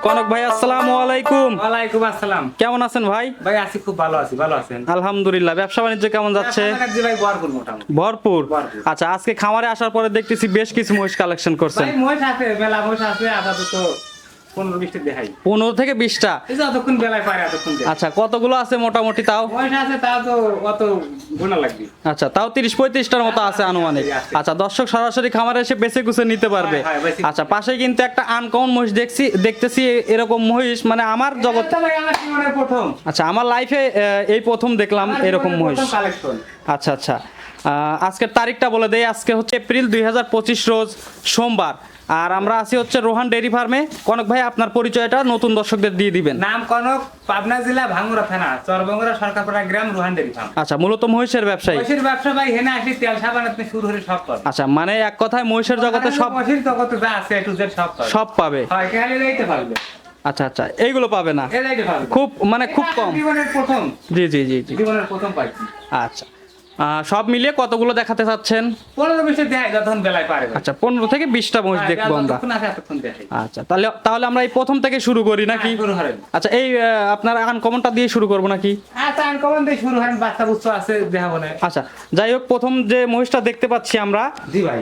কনক ভাই আসসালামু আলাইকুম। ওয়ালাইকুম আসসালাম। কেমন আছেন ভাই? ভাই আছি, খুব ভালো আছি। ভালো আছেন? আলহামদুলিল্লাহ। ব্যবসা বাণিজ্য কেমন যাচ্ছে? জি ভাই, ভরপুর মোটামুটি। ভরপুর। ভরপুর। আচ্ছা, আজকে খামারে আসার পরে দেখতেছি বেশ কিছু মহিষ কালেকশন করছেন। ভাই মহিষ আছে, মেলা মহিষ আছে, আপাতত 15-20টা দেখাই। 15 থেকে 20টা। এই যে যতক্ষণ বেলায় পারে এতক্ষণ দেখাই। আচ্ছা, কতগুলো আছে মোটামুটি তাও? মহিষ আছে, তাও তো অত গোনা লাগবে। আচ্ছা, তাও 30-35টার মতো আছে আনুমানিক। আছে। আচ্ছা, দর্শক সরাসরি খামারে এসে বেছে কুছে নিতে পারবে। হ্যাঁ, বেছে আচ্ছা, পাশে কিন্তু একটা আনকমন মহিষ দেখতেছি এরকম মহিষ, মানে আমার জগৎ। এটা ভাই আমার জীবনের প্রথম। আচ্ছা, আমার লাইফে এই প্রথম দেখলাম আমার এরকম জীবনের মহিষ। প্রথম কালেকশন। আচ্ছা আচ্ছা, আজকের তারিখটা বলে দেই। আজকে হচ্ছে এপ্রিল 2025 রোজ সোমবার। আর আমরা আছি হচ্ছে রোহান ডেইরি ফার্মে। কনক ভাই, আপনার পরিচয়টা নতুন দর্শকদের দিয়ে দিবেন। নাম কনক, পাবনা জেলা ভাঙ্গুরা থানা, চরবঙ্গরা সরকারপাড়া গ্রাম, রোহান ডেইরি ফার্ম। আচ্ছা, মূলত মহিষের ব্যবসায়ী। মহিষের ব্যবসা ভাই, হেনে আসি তেল সাবান আপনি শুরু হয়ে সব পাবেন। আচ্ছা, মানে এক কথায় মহিষের জগতে সব মহিষের জগতে যা আছে A to Z সব পাবেন। সব পাবে। হয় খালি যাইতে পারবে। আচ্ছা আচ্ছা, এইগুলো পাবে না, এই যাইতে পারবে। খুব মানে খুব এটা কম। জীবনের প্রথম। জি জি জি জি। জীবনের প্রথম পাইছি। আচ্ছা, সব মিলিয়ে কতগুলো দেখাতে চাচ্ছেন? 15-20 দেখাই যতক্ষণ বেলায় পারে ভাই। আচ্ছা, 15 থেকে 20টা মহিষ হ্যাঁ, দেখবো আমরা। যতক্ষণ আছে এতক্ষণ দেখাই। আচ্ছা, তাহলে আমরা এই প্রথম থেকে শুরু করি নাকি? হ্যাঁ, শুরু করেন। আচ্ছা, এই আপনার আনকমনটা দিয়ে শুরু করবো নাকি? আচ্ছা, আনকমন দিয়ে শুরু করেন, বাচ্চা বুচ্চা আছে দেখাবো না। আচ্ছা, যাই হোক, প্রথম যে মহিষটা দেখতে পাচ্ছি আমরা, জি ভাই।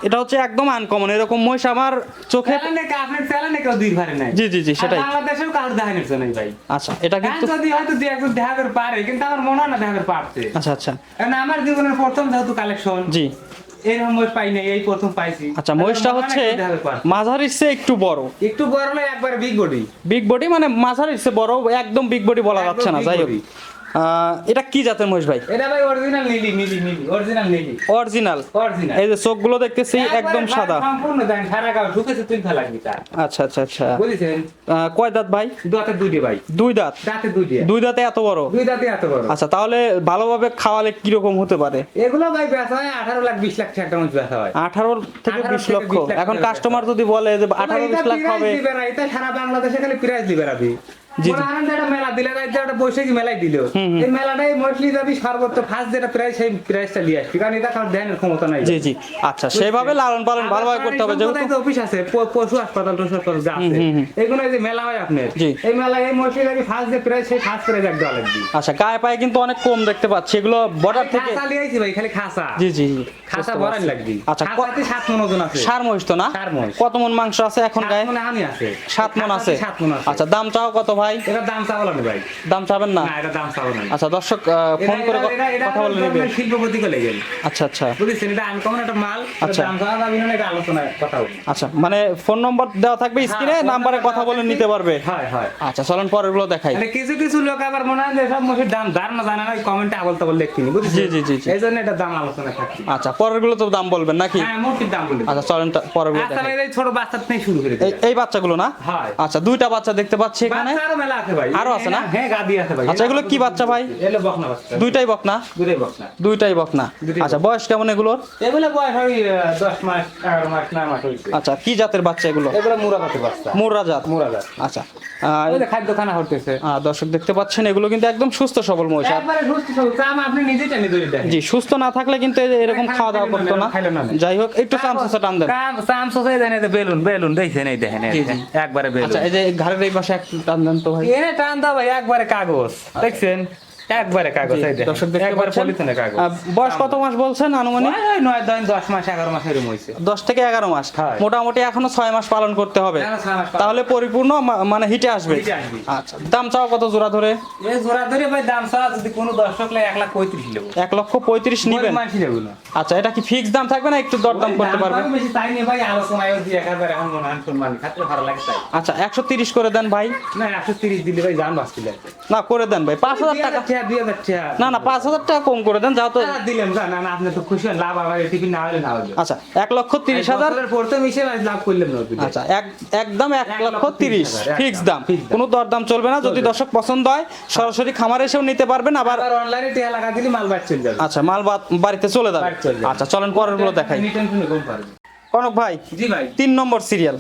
এটা হচ্ছে একদম আনকমন। এরকম মহিষ আমার চোখে। আপনার চ্যানেলে কেউ দুই ভারে নাই। জি জি জি, সেটাই। আর বাংলাদেশেও কারোর দেখা নিচ্ছে নাই ভাই। আচ্ছা, এটা কিন্তু যদি হয়তো দুই একজন দেখা করে পারে, কিন্তু আমার মনে হয় না দেখা করে পারছে। আচ্ছা আচ্ছা কারণ আমার জীবনের প্রথম যেহেতু কালেকশন, জি। এরকম মহিষ পাই নাই, এই প্রথম পাইছি। আচ্ছা, মহিষটা হচ্ছে মাঝারির চেয়ে একটু বড়। একটু বড় না, একবারে বিগ বডি। বিগ বডি মানে মাঝারির চেয়ে বড়, একদম বিগ বডি বলা যাচ্ছে না। একদম যাই big হোক, body। এটা কি জাতের মহিষ ভাই? এটা ভাই original Neeli, original Neeli. Original. Original. এই যে চোখগুলো দেখতেছি একদম সাদা। সম্পূর্ণ দেন, সারা গাও শুকেছে, তুই ফেলা লাগবি তা। আচ্ছা আচ্ছা আচ্ছা, বুঝেছেন? কয় দাঁত ভাই? দাঁতে দুইটি ভাই। দুই দাঁত। দাঁতে দুইটি। দুই দাঁতে এত বড়? দুই দাঁতে এত বড়। আচ্ছা, তাহলে ভালোভাবে খাওয়ালে কিরকম হতে পারে? এগুলো ভাই বেচা হয় 18 লাখ 20 লাখ টাকা মতো বেচা হয়। 18 থেকে 18 20 থেকে লক্ষ। 20 লাখ এখন করে কাস্টমার যদি বলে যে 18-20 লাখ হবে, এটা সারা বাংলাদেশে খালি প্রাইস দিবে রাবি। জি। মনে হয় না এটা মেলা দিলে না, এটা বৈশাখী মেলাই দিল। এই মেলাটাই মোস্টলি যাবি সর্বোচ্চ ফার্স্ট যেটা প্রাইস, সেই প্রাইসটা নিয়ে আসবি, কারণ এটা কারোর ধ্যানের ক্ষমতা নাই। জি জি। আচ্ছা, সেভাবে লালন পালন ভালোভাবে করতে হবে। যেহেতু অফিস আছে, পশু হাসপাতাল টশু হাসপাতাল যা আছে, এইগুলো যে মেলা হয় আপনার, জি। এই মেলায় এই মোস্টলি যাবি ফার্স্ট যে প্রাইস, সেই ফার্স্ট প্রাইস একদম লাগবে। আচ্ছা, গায়ে পায়ে কিন্তু অনেক কম দেখতে পাচ্ছি, এগুলো বর্ডার থেকে। খাসা লিয়ে আইছি ভাই, খালি খাসা। জি জি জি, খাসা বুঝতে বড়াই পারছি। লাগবে। আচ্ছা, খাসাতে 7 মণ ওজন আছে। সার মহিষ তো না? সার মহিষ। কত মন মাংস আছে এখন গায়ে? 7 মণ হানি আছে। 7 মন আছে। 7 মণ আছে। আচ্ছা, দাম চাও কত ভাই? এটা দাম চাওয়া না ভাই। দাম চাবেন না? না, এটা দাম চাওয়া না। আচ্ছা, দর্শক ফোন করে কথা বলে নেবে। শিল্পপতি গেলে গেল। আচ্ছা আচ্ছা বুঝছেন, এটা আনকমন একটা মাল। আচ্ছা। দাম চাওয়া যাবে না, এটা আলোচনায় কথা হবে। আচ্ছা, মানে ফোন নম্বর দেওয়া থাকবে স্ক্রিনে, হ্যাঁ, নাম্বারে কথা বলে নিতে পারবে। হয় হয়। আচ্ছা, চলেন পরেরগুলো দেখাই। মানে কিছু কিছু লোক আবার মনে হয় যে সব মসির দাম ধারণা জানে না, কমেন্টে আবল তাবল লিখতিনি, বুঝছেন? জি, জি, জি, জি। এই জন্য এটা দাম আলোচনায় থাকছে। আচ্ছা, পরেরগুলো তো দাম বলবেন নাকি? হ্যাঁ, মোটির দাম বলি। আচ্ছা, চলেন পরেরগুলো আচ্ছা দেখাই। ভাই, এই ছোট বাচ্চা থেকে শুরু করে দিই। এই বাচ্চাগুলো না? হয়। আচ্ছা, দুইটা বাচ্চা দেখতে পাচ্ছি এখানে। বাচ্চা আরো মেলা আছে ভাই। আরো আছে না? হ্যাঁ, গাদি আছে ভাই। আচ্ছা, এগুলো কি বাচ্চা ভাই? এগুলো বকনা বাচ্চা। দুইটাই বকনা? দুটোই বকনা। দুইটাই বকনা। দুইটাই আচ্ছা, বয়স কেমন এগুলোর? এগুলো বয়স হয় 10 মাস, 11 মাস, 9 মাস হইছে। আচ্ছা, কি জাতের বাচ্চা এগুলো? এগুলো মুরাদাতে বাচ্চা। মুর্রা জাত। মুরাদা। আচ্ছা, ওই যে খাদ্য খানা হতেছে। দর্শক দেখতে পাচ্ছেন, এগুলো কিন্তু একদম সুস্থ সবল মহিষ। আর একবারে সুস্থ সবল। চাম আপনি নিজে টেনে ধরে দেখেন। জি, সুস্থ না থাকলে কিন্তু এরকম খাওয়া দাওয়া করতো না। খাইলো না। যাই হোক, একটু চামচা টান দেন। চাম সোসাই দেন, এই যে বেলুন দেখছেন, এই দেখেন, এই জি, জি। দেখেন, একবারে বেলুন। আচ্ছা, এই যে ঘাড়ের এই পাশে একটু টান দেন তো ভাই। এনে টান দাও ভাই, একবারে কাগজ। দেখছেন, একবারে কাগজ। এই দেখেন, দর্শক দেখতে একবারে পাচ্ছেন। পলিথিনের কাগজ। বয়স কত মাস বলছেন আনুমানিক? 9, 10 মাস, 11 মাস এরকম হইছে। 10 থেকে 11 মাস। হ্যাঁ। মোটামুটি এখনো 6 মাস পালন করতে হবে, এখনো 6 মাস পালন। তাহলে পরিপূর্ণ মানে হিটে আসবে। হিটে আসবে। আচ্ছা, দাম চাও কত জোড়া ধরে? এই জোড়া ধরে ভাই দাম চাওয়া যদি কোনো দর্শক লাগে 1,35,000 নেব। 1,35,000 নিবেন? মানছি নেব না। আচ্ছা, এটা কি ফিক্স দাম থাকবে না একটু দরদাম করতে পারবে? দাম বেশি তাই নেই ভাই, আলোচনায় দিয়ে একবারে এখন মনে হয় সম্মান খাতে ভালো লাগে তাই। আচ্ছা, 130 করে দেন ভাই। না, 130 দিলে ভাই জান বাঁচতে লাগে। না, করে দেন ভাই, 5,000 টাকা। 2000 টাকা। না না, 5,000 টাকা কম করে দেন, যাও তো। দিলেন না, না আপনি তো খুশি হন, লাভ আমার টিফিন না হলে না হলে। আচ্ছা, 1,30,000। পড়তে মিশে লাভ করলাম না। আচ্ছা, একদম 1,30,000 ফিক্স দাম, fixed দাম। কোনো দরদাম চলবে না। যদি দর্শক পছন্দ হয় সরাসরি খামারে এসেও নিতে পারবেন। আবার আর অনলাইনে টাকা লাগা দিলে মাল বাড়ি চলে যাবে। আচ্ছা, মাল বাড়িতে চলে যাবে। বাড়ি চলে যাবে। আচ্ছা, চলেন পরেরগুলো দেখাই। টেনশনে কম পারবে। কনক ভাই, জি ভাই। 3 নম্বর সিরিয়াল।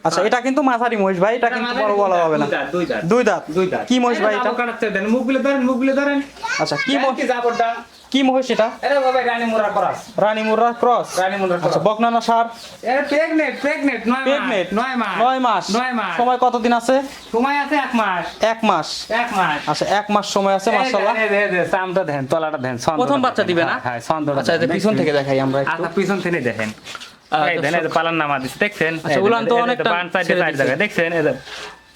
আচ্ছা, এটা কিন্তু মাঝারি মহিষ ভাই, এটা কিন্তু বড় বলা হবে না। দুই দাঁত। দুই দাঁত। দুই দাঁত। কি মহিষ ভাই এটা? কাটাচ্ছে দেন, মুখগুলো ধরেন, মুখগুলো ধরেন। আচ্ছা, কি মহিষ? কি জাবরটা? কি মহিষ এটা? এটা বাবা রানী মুরা ক্রস। রানী মুর্রা ক্রস। রানী মুরা আচ্ছা, ক্রস। বকনা না সার? এটা প্রেগনেট 9 প্রেগনেট মাস। 9 মাস। 9 মাস। 9 মাস। সময় কতদিন আছে? সময় আছে 1 মাস। 1 মাস। 1 মাস। আচ্ছা, 1 মাস সময় আছে, মাশাআল্লাহ। এই সামটা দেখেন, তলাটা দেখেন, ছন্দটা প্রথম বাচ্চা দেখেন। দিবে না? হ্যাঁ, ছন্দটা আচ্ছা, এটা দেখেন। পিছন থেকে দেখাই আমরা একটু। আচ্ছা, পিছন থেকে দেখেন। এই দেখেন, এই যে পালার নামা দিছে, দেখছেন? আচ্ছা, উলান তো অনেকটা বান সাইডে ছেড়ে সাইড দিছে। জায়গা দেখছেন? এই যে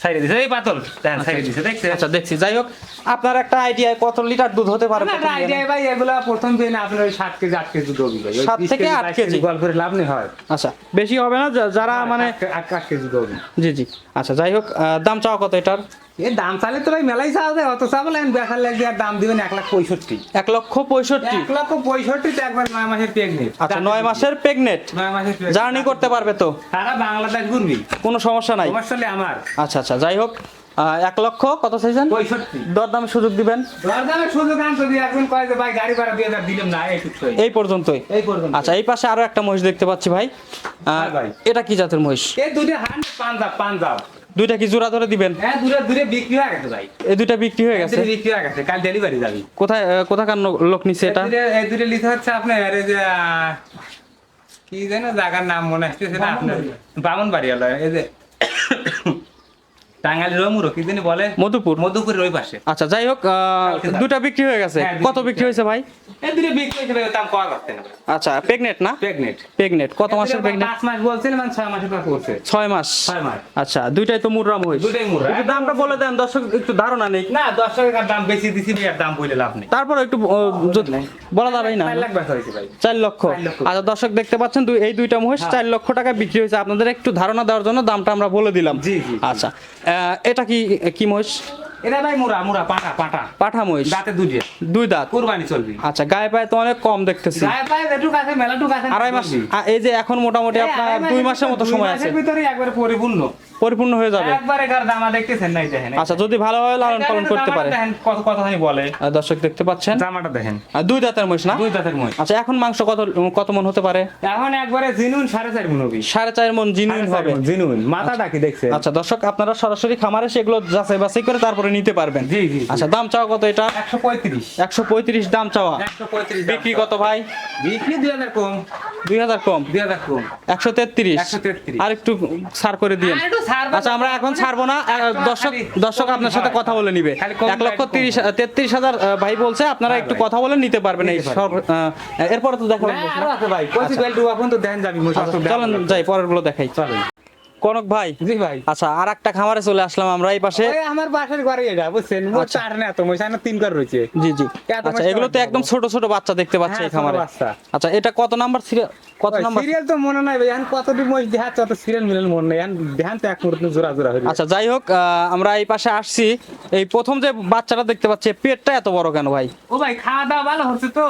সাইডে দিছে, এই পাতল দেখেন, সাইডে দিছে, দেখছেন? আচ্ছা, দেখছি। যাই হোক, আপনার একটা আইডিয়া কত লিটার দুধ হতে পারে? না, প্রথম না, দিনে? idea ভাই, এগুলা প্রথম দিন আপনার ওই 7 কেজি 8 কেজি দুধ হবে ভাই। ওই 7 20 থেকে 8 22 কেজি। গল্প করে লাভ নেই হয়। আচ্ছা, বেশি হবে না? যারা মানে 8 কেজি দুধ হবে। জি জি। আচ্ছা, যাই হোক, দাম চাওয়া কত এটার? এই দাম চালে তো ভাই মেলাই চাওয়া যায়, অত চাবো লাইন বেকার লাগবে, আর দাম দিবেন 1,65,000। 1,65,000। 1,65,000 তো একবার 9 মাসের প্রেগনেন্ট। আচ্ছা, 9 মাসের প্রেগনেন্ট। 9 মাসের pregnant। জার্নি করতে পারবে তো? সারা বাংলাদেশ ঘুরবি, কোনো সমস্যা নাই? সমস্যা নেই আমার। আচ্ছা আচ্ছা, যাই হোক, 1 লক্ষ কত চাইছেন? 65। দরদামে সুযোগ দিবেন? দরদামের সুযোগ আনতে দিয়ে একজন কয় যে ভাই গাড়ি ভাড়া দিয়ে দিলাম না, এইটুকুই। এই পর্যন্তই? এই পর্যন্ত। আচ্ছা, এই পাশে আরো একটা মহিষ দেখতে পাচ্ছি ভাই। হ্যাঁ ভাই। এটা কি জাতের মহিষ? এই দুটো হান্ড পাঞ্জাব। দুইটা কি জোড়া ধরে দিবেন? হ্যাঁ, দূরে বিক্রি হয়ে গেছে ভাই। এই দুইটা বিক্রি হয়ে গেছে? দুটো বিক্রি হয়ে গেছে, কাল ডেলিভারি যাবি। কোথায় কোথাকার লোক নিছে এটা? এই দুটো লিখে হচ্ছে আপনার এই যে কি যেন জায়গার নাম মনে আসতেছে না আপনার, বামনবাড়ি হলো এই যে টাঙ্গাইল রমুরো কি জানি বলে, মধুপুর। মধুপুরের ওই পাশে। আচ্ছা, যাই হোক, দুইটা বিক্রি হয়ে গেছে। হ্যাঁ, কত বিক্রি হয়েছে ভাই? এই দুটো বিক্রি হয়েছে ভাই, দাম কয়া করতে না। আচ্ছা, প্রেগনেট না? প্রেগনেন্ট। প্রেগনেট কত মাসের প্রেগনেট? 5 মাস বলছেন, মানে 6 মাসের পাস করছে। 6 মাস। 6 মাস। আচ্ছা, দুইটাই তো মুর্রা মহিষ। দুটোই মুর্রা। একটু দামটা বলে দেন, দর্শক একটু ধারণা নেই। না, 10 টাকার দাম বেশি দিছি ভাই, আর দাম বলে লাভ নেই। তারপর একটু বলা যাবেই না? 4 লাখ বেচা হয়েছে ভাই। 4 লক্ষ। 4 লক্ষ। আচ্ছা, দর্শক দেখতে পাচ্ছেন এই দুইটা মহিষ 4 লক্ষ টাকা বিক্রি হয়েছে। আপনাদের একটু ধারণা দেওয়ার জন্য দামটা আমরা বলে দিলাম। জি, জি, জি। আচ্ছা, এটা কি মহিষ? এটা ভাই মুরা পাটা পাঠা মহিষ। দাঁতে দুধে 2 দাঁত। কুরবানি চলবি। আচ্ছা, গায়ে পায়ে তো অনেক কম দেখতেছি। গায়ে পায়ে যেটুক আছে, মেলাটুক আছে। 2.5 মাস। এই যে এখন মোটামুটি আপনার 2 মাসের মতো সময় আছে, ভিতরে একবার পরিপূর্ণ পরিপূর্ণ হয়ে যাবে। একবার এটার দামা দেখতেছেন নাই দেখেন। আচ্ছা, যদি ভালো হয় লালন পালন করতে পারে। দেখেন কতখানি বলে, দর্শক দেখতে পাচ্ছেন, জামাটা দেখেন, 2 দাঁতের মহিষ না? 2 দাঁতের মই। আচ্ছা, এখন মাংস কত মন হতে পারে? এখন একবারে জিনুন 4.5 মণ হবে। 4.5 মন জিনুইন হবে। জিনুন মাথাটা কি দেখছেন? আচ্ছা, দর্শক আপনারা সরাসরি খামারে সেগুলো যাচাই বাছাই করে তারপরে নিতে পারবেন। জি, জি, জি। আচ্ছা, দাম চাওয়া কত এটা? 135। 135 দাম চাওয়া। 135 বিক্রি কত ভাই? বিক্রি 2000 কম। 2000 কম। 2000 কম। 133। 133 আর একটু ছাড় করে দিন। আর একটু ছাড়। আচ্ছা, আমরা এখন ছাড়বো না। দর্শক আপনার সাথে কথা বলে নিবে। খালি কম 1,33,000 ভাই বলছে, আপনারা একটু ভাই। কথা বলে নিতে পারবেন। এই এরপরে তো দেখাবেন। না, আরো আছে ভাই। কইছি বেল্ট ওয়াপন তো দেন যাবি মোর সব। চলেন যাই, পরের গুলো দেখাই। চলেন। কনক ভাই, জি ভাই। আচ্ছা, আর একটা খামারে চলে আসলাম আমরা এই পাশে। ওই আমার বাসার ঘরে এটা বুঝছেন, মোট আচ্ছা। 4 না এত মই সামনে 3 ঘর রয়েছে। জি জি। এত আচ্ছা, বাচ্চা এগুলো তো বাচ্চা একদম ছোট ছোট বাচ্চা দেখতে পাচ্ছি এই হ্যাঁ, ছোট খামারে। বাচ্চা। আচ্ছা, এটা কত নাম্বার সিরিয়াল? কত নাম্বার? সিরিয়াল তো মনে নাই ভাই, এখন কতটি মই দেখাচ্ছ, অত সিরিয়াল মিলেন মনে নাই, এখন ধ্যান তো এক মুহূর্তে জোড়া জোড়া হয়ে আচ্ছা, যাই হোক, আমরা এই পাশে আসছি। এই প্রথম যে বাচ্চাটা দেখতে পাচ্ছি, পেটটা এত বড় কেন ভাই? ও ভাই, খাওয়া দাওয়া ভালো হচ্ছে তো।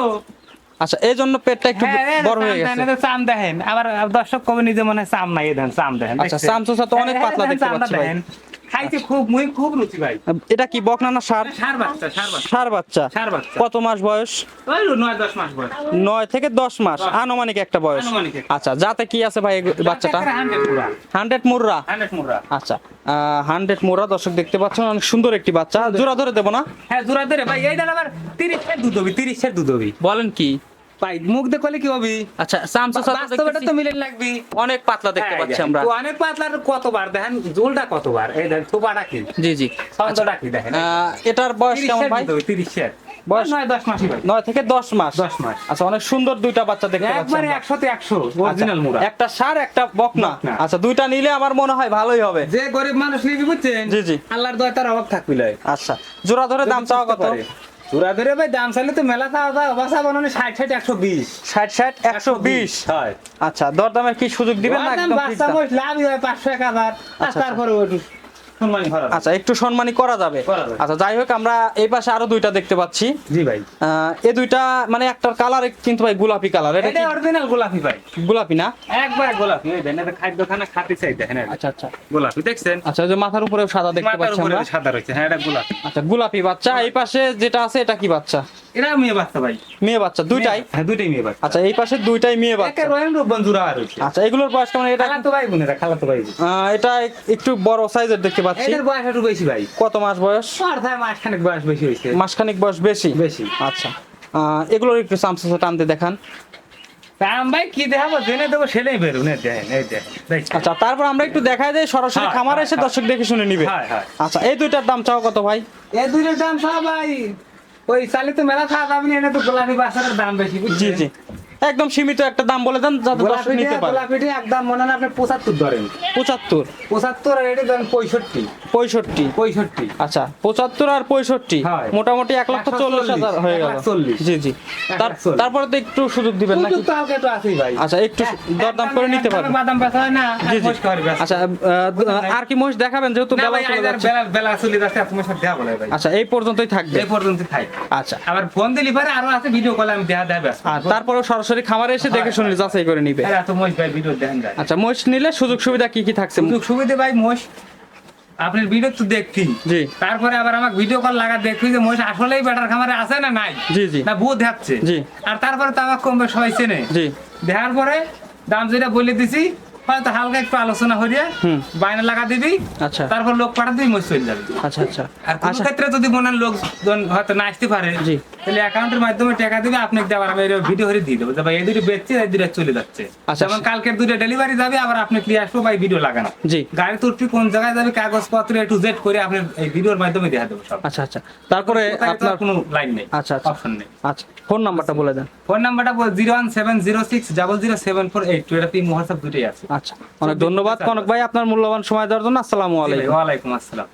আচ্ছা, এই জন্য পেটটা একটু বড় হয়ে গেছে। চাম দেখেন, আবার দর্শক কবে নিজে মনে হয় চাম নাই, এই দেন চাম দেখেন। আচ্ছা, চামচুসা তো অনেক পাতলা দেখতে পাচ্ছি ভাই। খাইছে খুব, মুই খুব রুচি ভাই। এটা কি বকনা না ষাঁড়? সার বাচ্চা, সার বাচ্চা, ষাঁড় বাচ্চা। সার বাচ্চা। কত মাস বয়স? ওই 9-10 মাস বয়স। 9 থেকে 10 মাস, আনুমানিক একটা বয়স। আনুমানিক একটা। আচ্ছা, যাতে কি আছে ভাই এই বাচ্চাটা? 100 পুরা। 100 মুর্রা। 100 মুরা। আচ্ছা, 100 মুর্রা দর্শক দেখতে পাচ্ছেন, অনেক সুন্দর একটি বাচ্চা। জোড়া ধরে দেবো না? হ্যাঁ, জোড়া ধরে ভাই, এইটা আবার 30 এর দুধ হবে, 30 এর দুধ হবে বলেন কি ভাই, মুখ দেখলে কি হবে? আচ্ছা, চামচুসা তো বাস্তবে দেখতেছি তো মিলেন লাগবে। অনেক পাতলা দেখতে হ্যাঁ, পাচ্ছি আমরা। তো অনেক পাতলার কতবার দেখেন, জোলটা কতবার, এই দেখেন থোপাটা কি, জি জি। ছন্দটা কি দেখেন। এটার বয়স 30 কেমন এর ভাই? দুধ হবে, 30 এর। বয়স? 9-10 মাসই ভাই। 9 থেকে 10 মাস। 10 মাস। আচ্ছা, অনেক সুন্দর দুইটা বাচ্চা দেখতে পাচ্ছি একবারে আমরা। 100 তে 100 অরিজিনাল মুরা। একটা ষাঁড়, একটা বকনা। বকনা। আচ্ছা, দুইটা নিলে আমার মনে হয় ভালোই হবে। যে গরিব মানুষ নিবি বুঝছেন, জি, জি। আল্লাহর দয়া তার অভাব থাকবি লয়। আচ্ছা, জোড়া ধরে দাম চাওয়া কত? জোড়া ধরে ভাই দাম চাইলে তো মেলা চাওয়া যায়, অবাসা বানানো 60-60 120। 60-60 120। হয়। আচ্ছা, দরদামের কি সুযোগ দিবেন না? একদম বাচ্চা fixed দাম? বয়স লাভই হয় 500-1000, আর আচ্ছা, তারপরে ওই সম্মানী খরচ। আচ্ছা, একটু সম্মানী করা যাবে। করা যাবে। আচ্ছা, যাই হোক, আমরা এই পাশে আরো দুইটা দেখতে পাচ্ছি। জি ভাই, এই দুইটা মানে একটার কালার কিন্তু ভাই গোলাপি কালার। এটা এটা কি অরিজিনাল গোলাপি ভাই, গোলাপি না? একবার গোলাপি। এই দেন, এটা খাদ্য খানা খাতে চাই দেখেন, এটা আচ্ছা আচ্ছা। গোলাপি দেখছেন, আচ্ছা, ওই যে মাথার উপরে সাদা দেখতে মাথার পাচ্ছি উপরে আমরা। সাদা রয়েছে, হ্যাঁ এটা গোলাপি। আচ্ছা, গোলাপি বাচ্চা। এই পাশে যেটা আছে এটা কি বাচ্চা? এটা মেয়ে বাচ্চা ভাই, মেয়ে বাচ্চা দুইটাই? হ্যাঁ দুইটাই মেয়ে বাচ্চা। আচ্ছা, এই পাশে দুইটাই মেয়ে একে বাচ্চা। রয়েন রূপবান জোড়া আর হচ্ছে। আচ্ছা, এগুলোর বয়স কেমন? এটা খালা তো ভাই বোনেরা, খালা তো ভাই বোন। এটা একটু বড় সাইজের দেখতে পাচ্ছি। এটার বয়স একটু বেশি ভাই, কত মাস বয়স? আর তাই মাসখানেক বয়স বেশি হয়েছে। মাসখানিক বয়স বেশি। বেশি। আচ্ছা, এগুলোর একটু চামচা টানতে দেখান। দাম ভাই কি দেখাবো, জেনে দেবো সেটাই বেরো, দেখেন এই দেখেন। আচ্ছা, তারপর আমরা একটু দেখাই যাই সরাসরি হ্যাঁ, খামারে এসে হ্যাঁ, দর্শক দেখে শুনে নিবে। হ্যাঁ। আচ্ছা, এই দুইটার দাম চাও কত ভাই? এই দুইটার দাম সব ভাই ওই চালিত মেলা খাওয়া যাবে না, এটা তো গোলাপি বাচ্চাটার দাম বেশি, জি জি, একদম সীমিত একটা দাম বলে দেন যাতে দর্শক নিতে পারে। গোলাপিটি একদম মনে হয় আপনি 75 ধরেন, 75 75 আর এটা ধরেন 65 65। আচ্ছা, 75 আর 65 হয়। মোটামুটি 1,40,000 হয়ে গেল। 1,40,000 জি জি, 1,40,000 তারপরে তো একটু সুযোগ দিবেন নাকি? সুযোগ তো হালকা একটু আছেই ভাই। আচ্ছা, একটু দরদাম করে নিতে পারবেন। বাদাম বেচা হয় না, আর জি জি, মহিষ খাওয়ার বেচা। আচ্ছা, আর কি মহিষ দেখাবেন যেহেতু না বেলা ভাই, চলে আইদার যাচ্ছে? বেলা চলে যাচ্ছে, এত মহিষ আর দেয়া বলে ভাই। আচ্ছা, এই পর্যন্তই থাকবে। এই পর্যন্ত খাই। আচ্ছা, আবার ফোন দিলি পরে আরো আছে, ভিডিও কলে আমি দেয়া ব্যস্ত। আর তারপরেও সরাসরি খামারে এসে দেখে শুনে যাচাই করে নিবে। আরে এত মহিষ ভাই ভিডিও দেখেন যায়। আচ্ছা, মহিষ নিলে সুযোগ সুবিধা কি কি থাকছে? সুযোগ সুবিধা ভাই, মহিষ আপনার ভিডিও তো দেখতি, জি তারপরে আবার আমাকে ভিডিও কল লাগা দেখবি যে মহিষ আসলেই বেটার খামারে আছে না নাই, জি জি না ভূত হচ্ছে। জি। আর তারপরে তো আমাকে কমবে সবাই চেনে, জি দেখার পরে দাম যেটা বলে দিছি হয়তো হালকা একটু আলোচনা করিয়া হুম। বাইনা লাগা দিবি, আচ্ছা তারপর লোক পাঠা দিবি, মহিষ চলে যাবে। আচ্ছা আচ্ছা আর কোন আচ্ছা, ক্ষেত্রে যদি মনে হয় লোকজন হয়তো না আসতে পারে, জি। তাহলে অ্যাকাউন্টের মাধ্যমে টাকা দিবে, আপনি দেওয়ার আমি ভিডিও করে দিয়ে দেবো যে ভাই এই দুটো বেচছি, এই দুটো চলে যাচ্ছে। আচ্ছা। যেমন কালকের দুটো ডেলিভারি যাবে, আবার আপনি ক্লিয়ার আসবো ভাই ভিডিও লাগানো, জি গাড়ি তুলছি কোন জায়গায় যাবে, কাগজপত্র A to Z করে আপনার এই ভিডিওর মাধ্যমে দেখা দেবো সব। আচ্ছা আচ্ছা, তারপরে কোথায় তো আপনার আর কোনো লাইন নেই, আচ্ছা আচ্ছা অপশন নেই। আচ্ছা, ফোন নাম্বারটা বলে দেন। ফোন নাম্বারটা 01706007482, এটা তিন হোয়াটসঅ্যাপ দুটোই আছে। আচ্ছা, অনেক ধন্যবাদ কনক ভাই আপনার মূল্যবান সময় দেওয়ার জন্য। আসসালামু আলাইকুম। ওয়ালাইকুম আসসালাম।